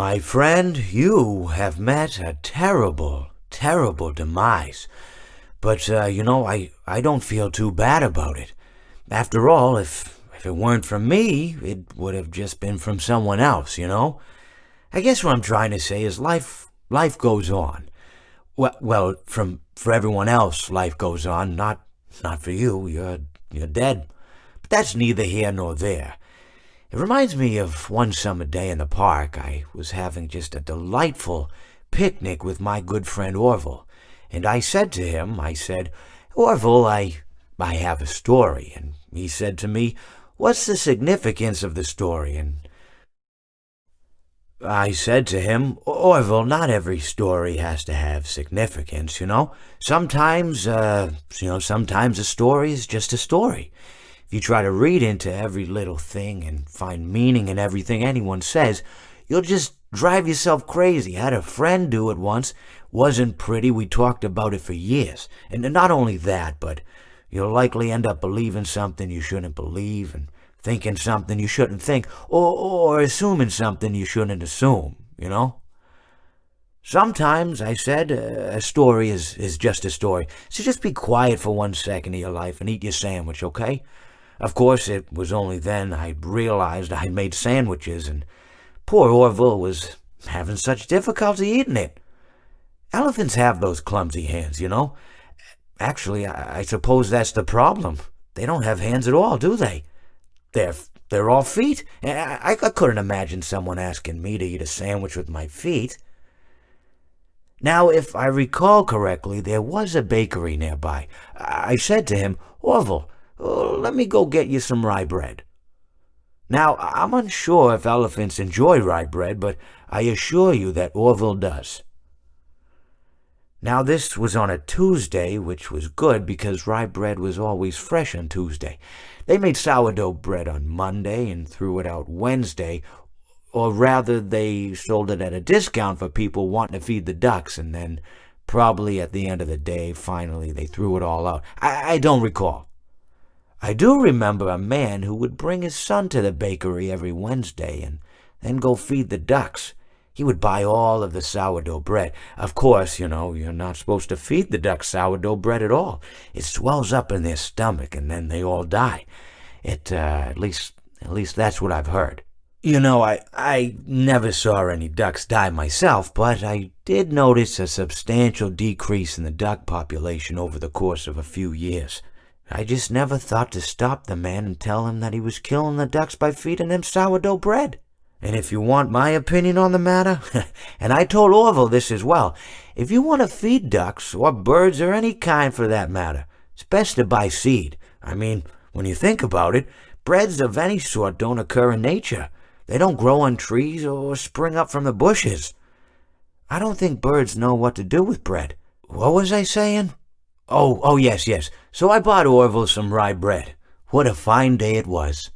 My friend, you have met a terrible, terrible demise. But, I don't feel too bad about it. After all, if it weren't from me, it would have just been from someone else, you know? I guess what I'm trying to say is life goes on. Well, for everyone else, life goes on, not for you. You're dead. But that's neither here nor there. It reminds me of one summer day in the park. I was having just a delightful picnic with my good friend Orville. And I said to him, Orville, I have a story. And he said to me, what's the significance of the story? And I said to him, Orville, not every story has to have significance, you know? Sometimes a story is just a story. If you try to read into every little thing and find meaning in everything anyone says, you'll just drive yourself crazy. I had a friend do it once. Wasn't pretty. We talked about it for years. And not only that, but you'll likely end up believing something you shouldn't believe and thinking something you shouldn't think, or assuming something you shouldn't assume, you know? Sometimes, I said, a story is just a story. So just be quiet for 1 second of your life and eat your sandwich, okay? Of course, it was only then I realized I'd made sandwiches, and poor Orville was having such difficulty eating it. Elephants have those clumsy hands, you know? Actually, I suppose that's the problem. They don't have hands at all, do they? They're all feet. I couldn't imagine someone asking me to eat a sandwich with my feet. Now, if I recall correctly, there was a bakery nearby. I said to him, Orville, let me go get you some rye bread. Now, I'm unsure if elephants enjoy rye bread, but I assure you that Orville does. Now, this was on a Tuesday, which was good because rye bread was always fresh on Tuesday. They made sourdough bread on Monday and threw it out Wednesday, or rather, they sold it at a discount for people wanting to feed the ducks, and then probably at the end of the day, finally, they threw it all out. I don't recall. I do remember a man who would bring his son to the bakery every Wednesday and then go feed the ducks. He would buy all of the sourdough bread. Of course, you're not supposed to feed the ducks sourdough bread at all. It swells up in their stomach and then they all die. At least that's what I've heard. I never saw any ducks die myself, but I did notice a substantial decrease in the duck population over the course of a few years. I just never thought to stop the man and tell him that he was killing the ducks by feeding them sourdough bread. And if you want my opinion on the matter, and I told Orville this as well, if you want to feed ducks, or birds, or any kind for that matter, it's best to buy seed. I mean, when you think about it, breads of any sort don't occur in nature. They don't grow on trees or spring up from the bushes. I don't think birds know what to do with bread. What was I saying? Oh, yes. So I bought Orville some rye bread. What a fine day it was.